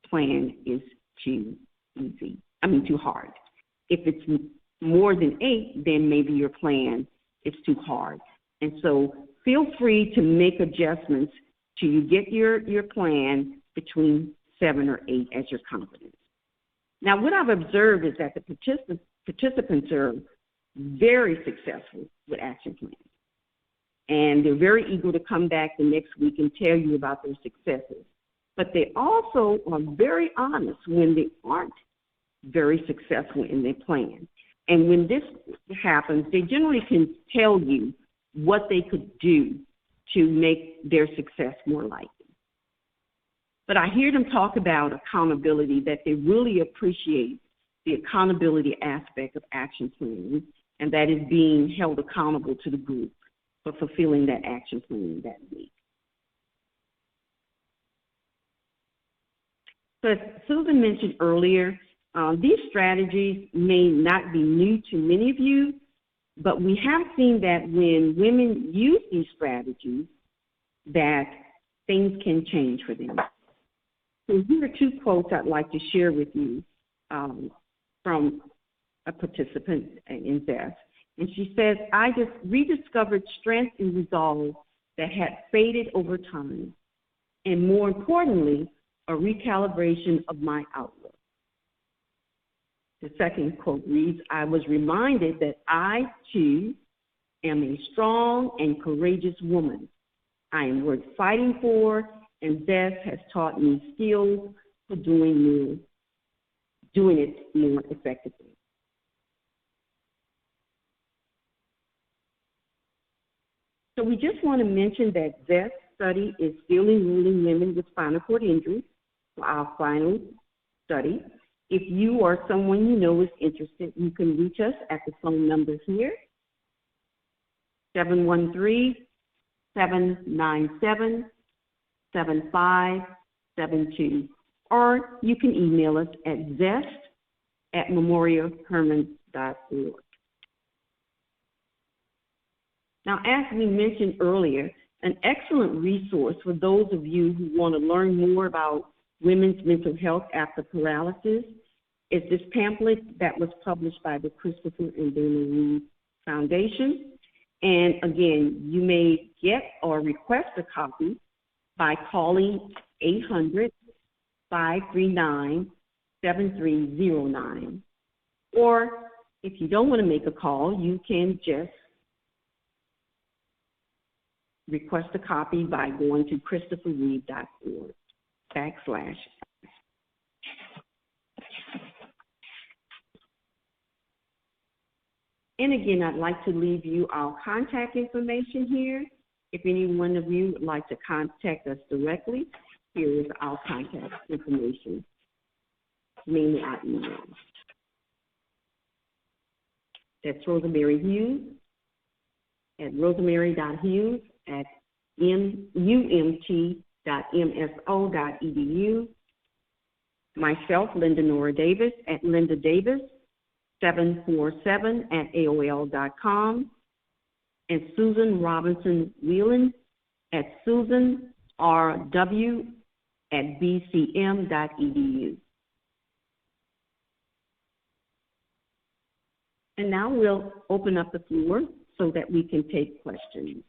plan is too hard. If it's more than 8, then maybe your plan is too hard. And so feel free to make adjustments till you get your plan between 7 or 8 as your confidence. Now, what I've observed is that the participants are very successful with action plans. And they're very eager to come back the next week and tell you about their successes. But they also are very honest when they aren't very successful in their plan. And when this happens, they generally can tell you what they could do to make their success more likely. But I hear them talk about accountability, that they really appreciate the accountability aspect of action planning, and that is being held accountable to the group for fulfilling that action plan that week. So as Susan mentioned earlier, these strategies may not be new to many of you, but we have seen that when women use these strategies, that things can change for them. So here are 2 quotes I'd like to share with you from a participant in this. And she says, "I just rediscovered strength and resolve that had faded over time, and more importantly, a recalibration of my outlook." The second quote reads, "I was reminded that I, too, am a strong and courageous woman. I am worth fighting for, and Beth has taught me skills for doing it more effectively." So we just want to mention that this study is still enrolling women with spinal cord injury for our final study. If you or someone you know is interested, you can reach us at the phone numbers here, 713-797-7572, or you can email us at zest@memorialhermann.org. Now, as we mentioned earlier, an excellent resource for those of you who want to learn more about women's mental health after paralysis is this pamphlet that was published by the Christopher and Dana Reed Foundation. And again, you may get or request a copy by calling 800-539-7309. Or if you don't want to make a call, you can just request a copy by going to christopherreed.org/. And again, I'd like to leave you our contact information here. If any one of you would like to contact us directly, here is our contact information, mainly our email. That's Rosemary Hughes at rosemary.hughes@umt.mso.edu. Myself, Linda Nora Davis, at lindadavis747@aol.com. And Susan Robinson Whelan at susanrw@bcm.edu. And now we'll open up the floor so that we can take questions.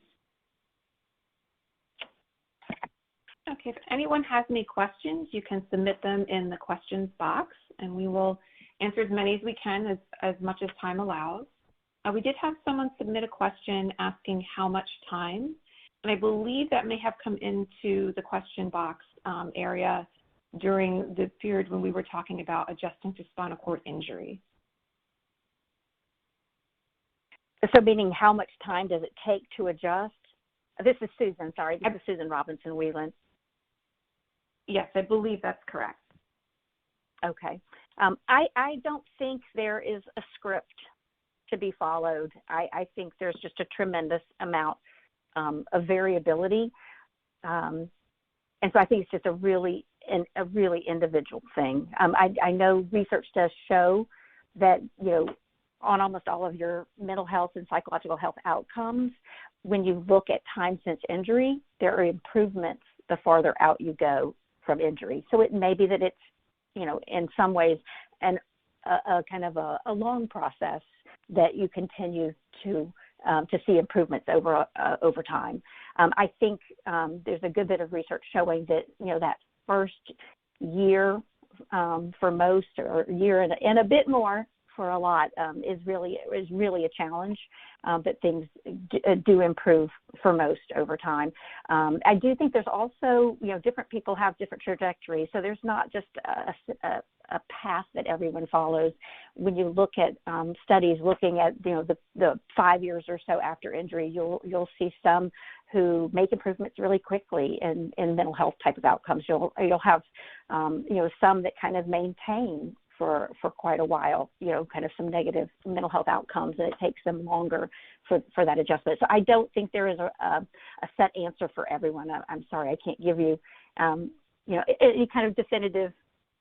Okay, if anyone has any questions, you can submit them in the questions box, and we will answer as many as we can as much as time allows. We did have someone submit a question asking how much time, and I believe that may have come into the question box area during the period when we were talking about adjusting to spinal cord injury. So meaning how much time does it take to adjust? This is Susan, sorry. This is Susan Robinson Whelan. Yes, I believe that's correct. Okay. I don't think there is a script to be followed. I think there's just a tremendous amount of variability. And so I think it's just a really individual thing. I know research does show that, on almost all of your mental health and psychological health outcomes, when you look at time since injury, there are improvements the farther out you go from injury. So it may be that it's, in some ways, a kind of a long process that you continue to see improvements over time. I think there's a good bit of research showing that, that first year for most, or year and a bit more for a lot is really a challenge, but things do improve for most over time. I do think there's also, different people have different trajectories, so there's not just a path that everyone follows. When you look at studies looking at the 5 years or so after injury, you'll see some who make improvements really quickly in mental health type of outcomes. You'll have some that kind of maintain for quite a while, kind of some negative mental health outcomes, and it takes them longer for that adjustment. So I don't think there is a set answer for everyone. I'm sorry, I can't give you any kind of definitive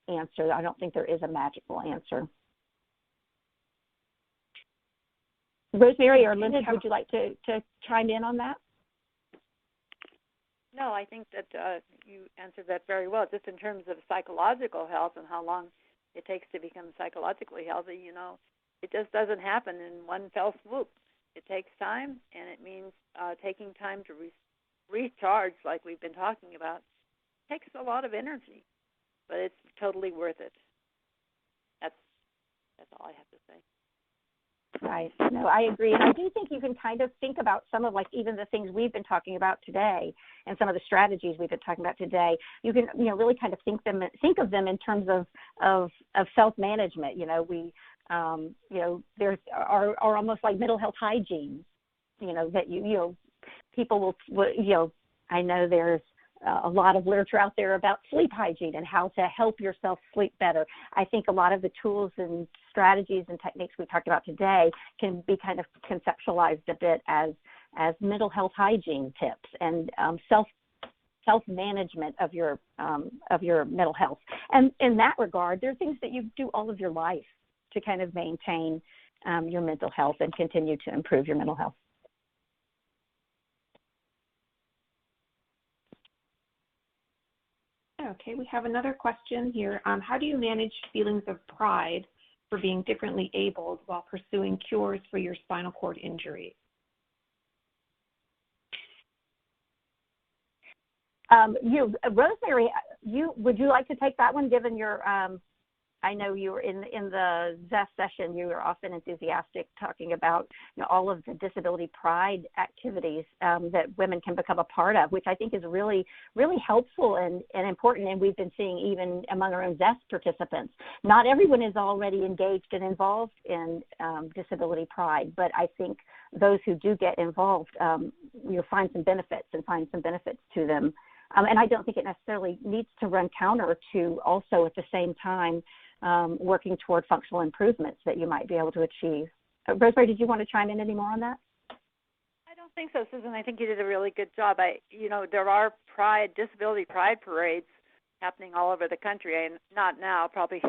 answer. I don't think there is a magical answer. Rosemary or Linda, would you like to chime in on that? No, I think that you answered that very well. Just in terms of psychological health and how long it takes to become psychologically healthy, it just doesn't happen in one fell swoop. It takes time, and it means taking time to recharge, like we've been talking about. It takes a lot of energy, but it's totally worth it. That's all I have to say. Right. No, I agree. And I do think you can kind of think about some of even the things we've been talking about today and some of the strategies we've been talking about today. You can, really kind of think of them in terms of self-management. There's are almost like mental health hygiene, that people will, I know there's a lot of literature out there about sleep hygiene and how to help yourself sleep better. I think a lot of the tools and strategies and techniques we talked about today can be kind of conceptualized a bit as mental health hygiene tips and self-management of your mental health. And in that regard, there are things that you do all of your life to kind of maintain your mental health and continue to improve your mental health. Okay, we have another question here. How do you manage feelings of pride for being differently abled while pursuing cures for your spinal cord injury? Rosemary, would you like to take that one, given your I know you were in the ZEST session, you were often enthusiastic talking about all of the disability pride activities that women can become a part of, which I think is really, really helpful and important. And we've been seeing even among our own ZEST participants. Not everyone is already engaged and involved in disability pride, but I think those who do get involved, find some benefits to them. And I don't think it necessarily needs to run counter to also at the same time working toward functional improvements that you might be able to achieve. Rosemary, did you want to chime in any more on that? I don't think so, Susan. I think you did a really good job. There are disability pride parades happening all over the country, and not now, probably,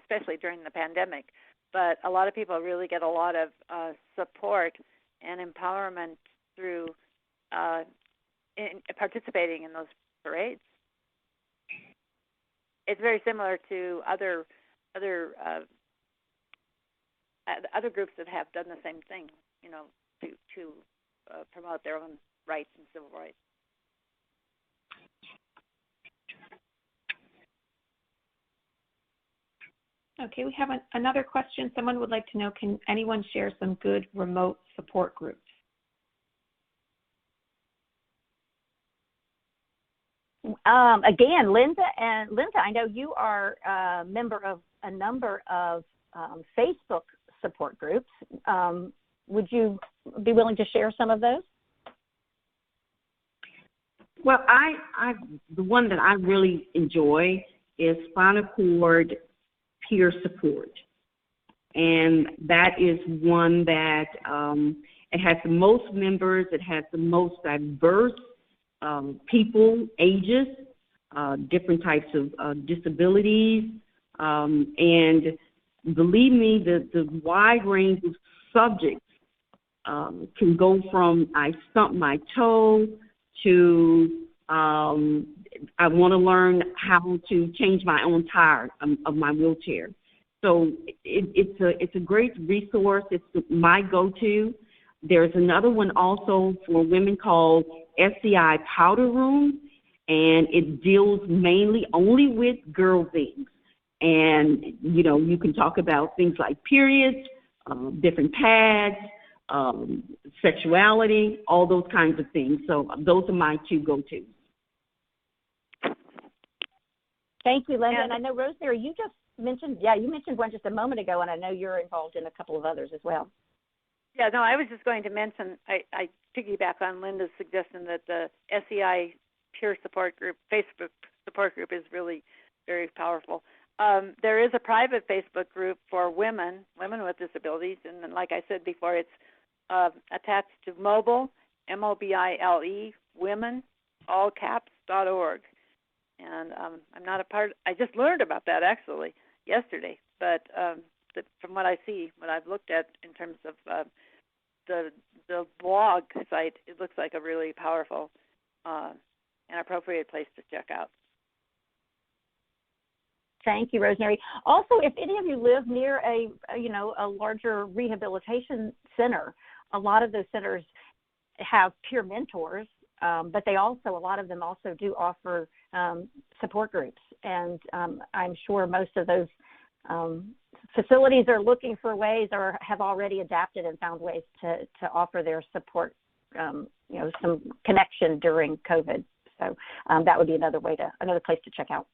especially during the pandemic. But a lot of people really get a lot of support and empowerment through in participating in those parades. It's very similar to other groups that have done the same thing, to promote their own rights and civil rights. Okay, we have another question. Someone would like to know, can anyone share some good remote support groups? Again, Linda, I know you are a member of a number of Facebook support groups. Would you be willing to share some of those? Well, the one that I really enjoy is Spinal Cord Peer Support, and that is one that it has the most members. It has the most diverse people, ages, different types of disabilities, and believe me, the wide range of subjects can go from I stumped my toe to I want to learn how to change my own tire of my wheelchair. So it's a great resource. It's my go-to. There's another one also for women called SCI Powder Room, and it deals mainly only with girl things. And, you know, you can talk about things like periods, different pads, sexuality, all those kinds of things. So those are my two go-tos. Thank you, Linda. And I know, Rosemary, you just mentioned, you mentioned one just a moment ago, and I know you're involved in a couple of others as well. Yeah, no, I was just going to mention, I piggyback on Linda's suggestion that the SEI peer support group, Facebook support group, is really very powerful. There is a private Facebook group for women with disabilities, and like I said before, it's attached to mobile, MOBILE, women, all caps.org. And I'm not a part, I just learned about that actually yesterday, but from what I see, what I've looked at in terms of the blog site, it looks like a really powerful and appropriate place to check out. Thank you, Rosemary. Also, if any of you live near a larger rehabilitation center, a lot of those centers have peer mentors, but a lot of them also do offer support groups. And I'm sure most of those facilities are looking for ways or have already adapted and found ways to offer their support, some connection during COVID. So that would be another place to check out.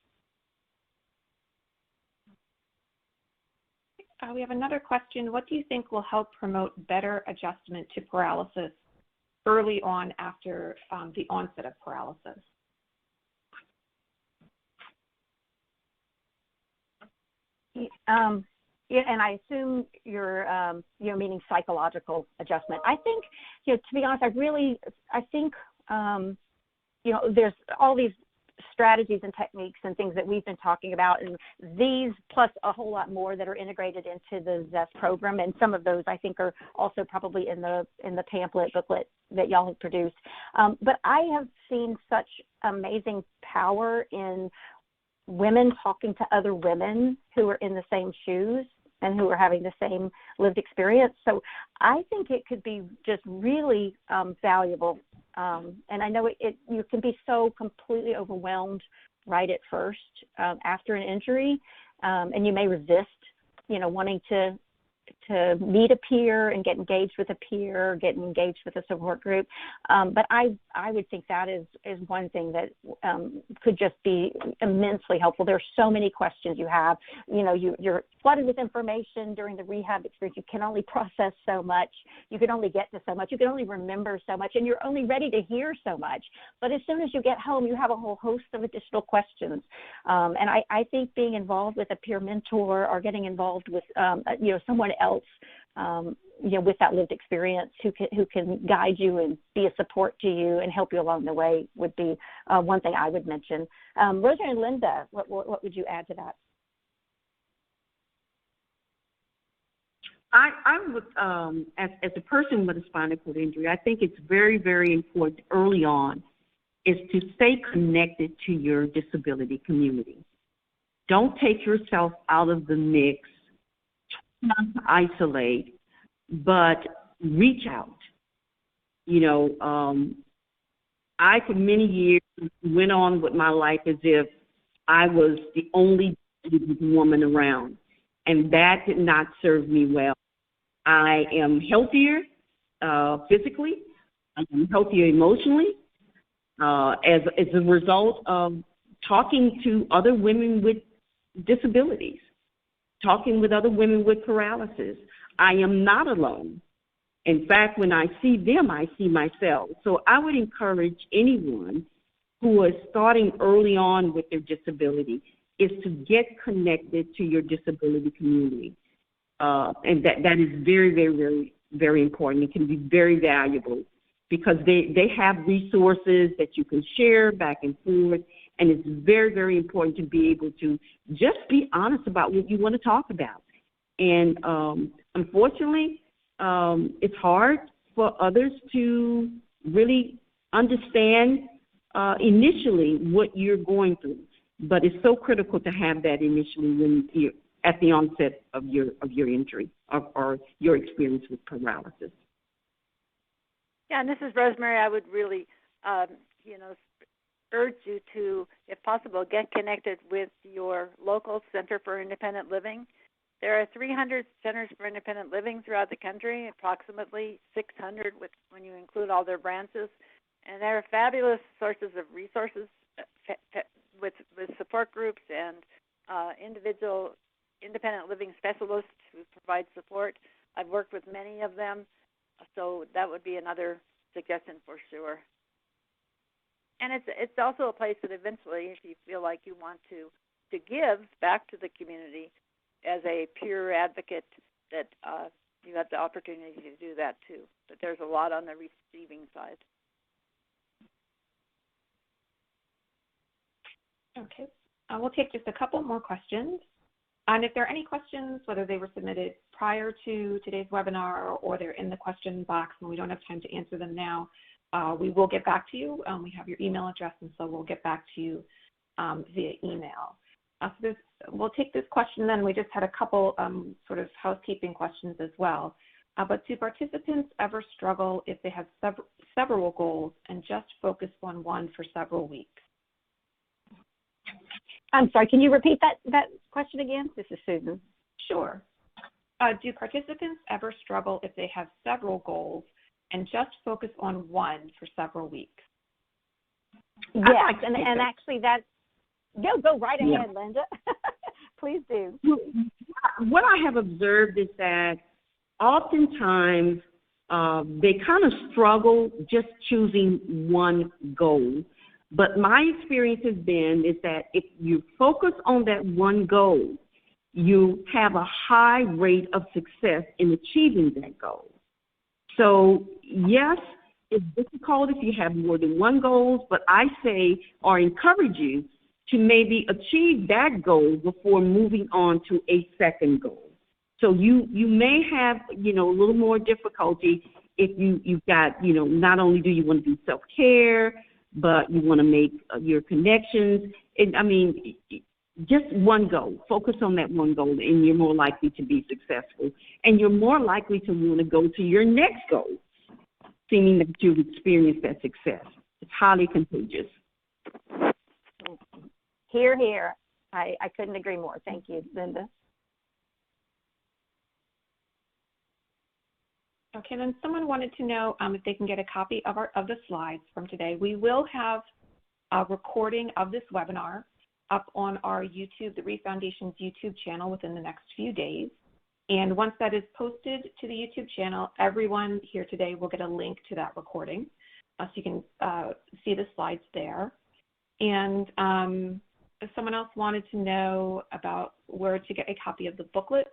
We have another question. What do you think will help promote better adjustment to paralysis early on after the onset of paralysis? And I assume you're meaning psychological adjustment. I think, to be honest, I think there's all these strategies and techniques and things that we've been talking about, and these plus a whole lot more that are integrated into the ZEST program, and some of those I think are also probably in the booklet that y'all have produced. But I have seen such amazing power in women talking to other women who are in the same shoes and who are having the same lived experience. So I think it could be just really valuable. And I know you can be so completely overwhelmed right at first after an injury, and you may resist, wanting to meet a peer and get engaged with a peer, get engaged with a support group. But I would think that is one thing that could just be immensely helpful. There are so many questions you have. You're flooded with information during the rehab experience. You can only process so much. You can only get to so much. You can only remember so much, and you're only ready to hear so much. But as soon as you get home, you have a whole host of additional questions. And I think being involved with a peer mentor or getting involved with someone else, with that lived experience who can guide you and be a support to you and help you along the way would be one thing I would mention. Rosemary and Linda, what would you add to that? I would, as a person with a spinal cord injury, I think it's very, very important early on is to stay connected to your disability community. Don't take yourself out of the mix, not to isolate, but reach out. I for many years went on with my life as if I was the only woman around, and that did not serve me well. I am healthier physically, I am healthier emotionally as a result of talking to other women with disabilities, talking with other women with paralysis. I am not alone. In fact, when I see them, I see myself. So I would encourage anyone who is starting early on with their disability is to get connected to your disability community. And that is very, very, very, very important. It can be very valuable because they have resources that you can share back and forth. And it's very, very important to be able to just be honest about what you want to talk about. And unfortunately, it's hard for others to really understand initially what you're going through. But it's so critical to have that initially when you're at the onset of your injury or your experience with paralysis. Yeah, and this is Rosemary. I would really, urge you to, if possible, get connected with your local Center for Independent Living. There are 300 centers for independent living throughout the country, approximately 600 when you include all their branches. And they're fabulous sources of resources with support groups and individual independent living specialists who provide support. I've worked with many of them, so that would be another suggestion for sure. And it's also a place that eventually, if you feel like you want to give back to the community as a peer advocate, that you have the opportunity to do that too. But there's a lot on the receiving side. Okay. We'll take just a couple more questions. And if there are any questions, whether they were submitted prior to today's webinar or they're in the question box and we don't have time to answer them now, we will get back to you. We have your email address, and so we'll get back to you via email. So we'll take this question then. We just had a couple sort of housekeeping questions as well. But do participants ever struggle if they have several goals and just focus on one for several weeks? I'm sorry, can you repeat that question again? This is Susan. Sure. Do participants ever struggle if they have several goals and just focus on one for several weeks? Yes, and actually that, go right ahead, Linda. Please do. What I have observed is that oftentimes they kind of struggle just choosing one goal. But my experience has been is that if you focus on that one goal, you have a high rate of success in achieving that goal. So yes, it's difficult if you have more than one goal, but I say or encourage you to maybe achieve that goal before moving on to a second goal. So you may have, a little more difficulty if you've got, not only do you want to do self-care, but you want to make your connections. Just one goal. Focus on that one goal, and you're more likely to be successful. And you're more likely to want to go to your next goal, seeming that you've experienced that success. It's highly contagious. Hear, hear. I couldn't agree more. Thank you, Linda. Okay, then someone wanted to know if they can get a copy of the slides from today. We will have a recording of this webinar up on our YouTube, the Reef Foundation's YouTube channel within the next few days. And once that is posted to the YouTube channel, everyone here today will get a link to that recording. So you can see the slides there. And if someone else wanted to know about where to get a copy of the booklet,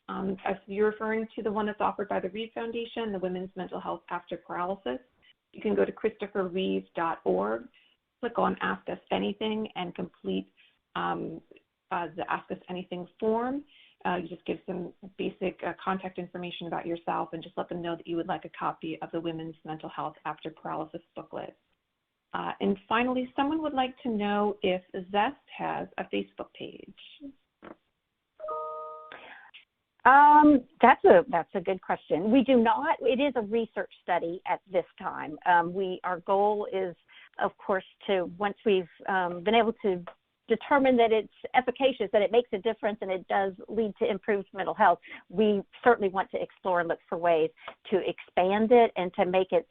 if you're referring to the one that's offered by the Reeve Foundation, the Women's Mental Health After Paralysis, you can go to christopherreeve.org, click on Ask Us Anything, and complete the Ask Us Anything form. You just give some basic contact information about yourself and just let them know that you would like a copy of the Women's Mental Health After Paralysis booklet. And finally, someone would like to know if Zest has a Facebook page. That's a good question. We do not. It is a research study at this time. Our goal is, of course, to once we've been able to determine that it's efficacious, that it makes a difference, and it does lead to improved mental health, we certainly want to explore and look for ways to expand it and to make it,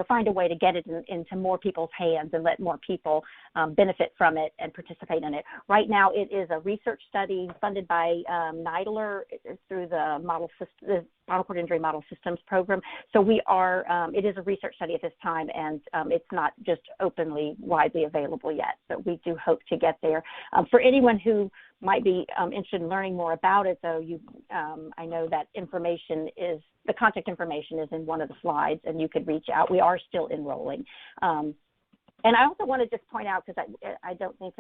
find a way to get it into more people's hands and let more people benefit from it and participate in it. Right now, it is a research study funded by NIDLR through the Spinal Cord Injury Model Systems program. So it is a research study at this time, and it's not just openly, widely available yet, but we do hope to get there. For anyone who might be interested in learning more about it, though, I know that the contact information is in one of the slides, and you could reach out. We are still enrolling. And I also want to just point out, because I don't think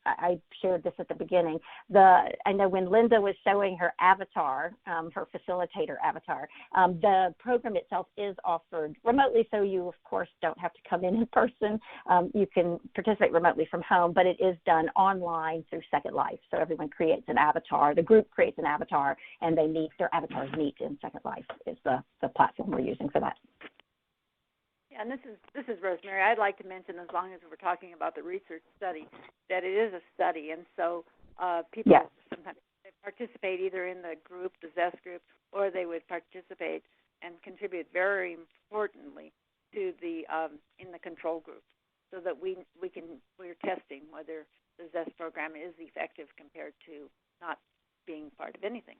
I shared this at the beginning, I know when Linda was showing her avatar, her facilitator avatar, the program itself is offered remotely, so you, of course, don't have to come in person. You can participate remotely from home, but it is done online through Second Life. So everyone creates an avatar. The group creates an avatar, and their avatars meet in Second Life is the platform we're using for that. And this is Rosemary. I'd like to mention, as long as we're talking about the research study, that it is a study, and so people sometimes they participate either in the group, the ZEST group, or they would participate and contribute very importantly to the in the control group, so that we're testing whether the ZEST program is effective compared to not being part of anything.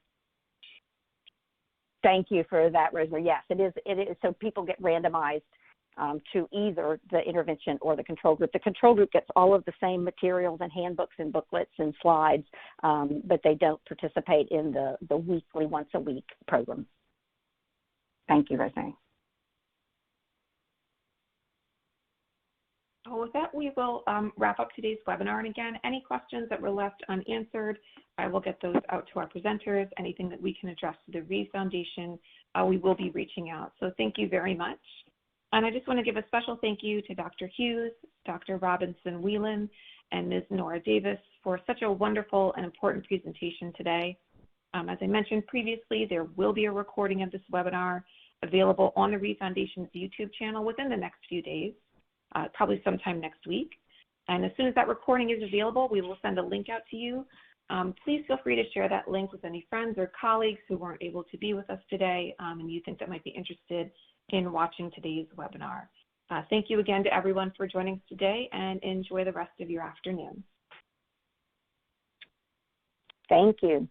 Thank you for that, Rosemary. Yes, it is. So people get randomized to either the intervention or the control group. The control group gets all of the same materials and handbooks and booklets and slides, but they don't participate in the weekly, once-a-week program. Thank you, Rosemary. Well, with that, we will wrap up today's webinar. And again, any questions that were left unanswered, I will get those out to our presenters. Anything that we can address to the Reed Foundation, we will be reaching out. So thank you very much. And I just want to give a special thank you to Dr. Hughes, Dr. Robinson Whelan, and Ms. Nora Davis for such a wonderful and important presentation today. As I mentioned previously, there will be a recording of this webinar available on the Reed Foundation's YouTube channel within the next few days, probably sometime next week. And as soon as that recording is available, we will send a link out to you. Please feel free to share that link with any friends or colleagues who weren't able to be with us today and you think that might be interested in watching today's webinar. Thank you again to everyone for joining us today, and enjoy the rest of your afternoon. Thank you.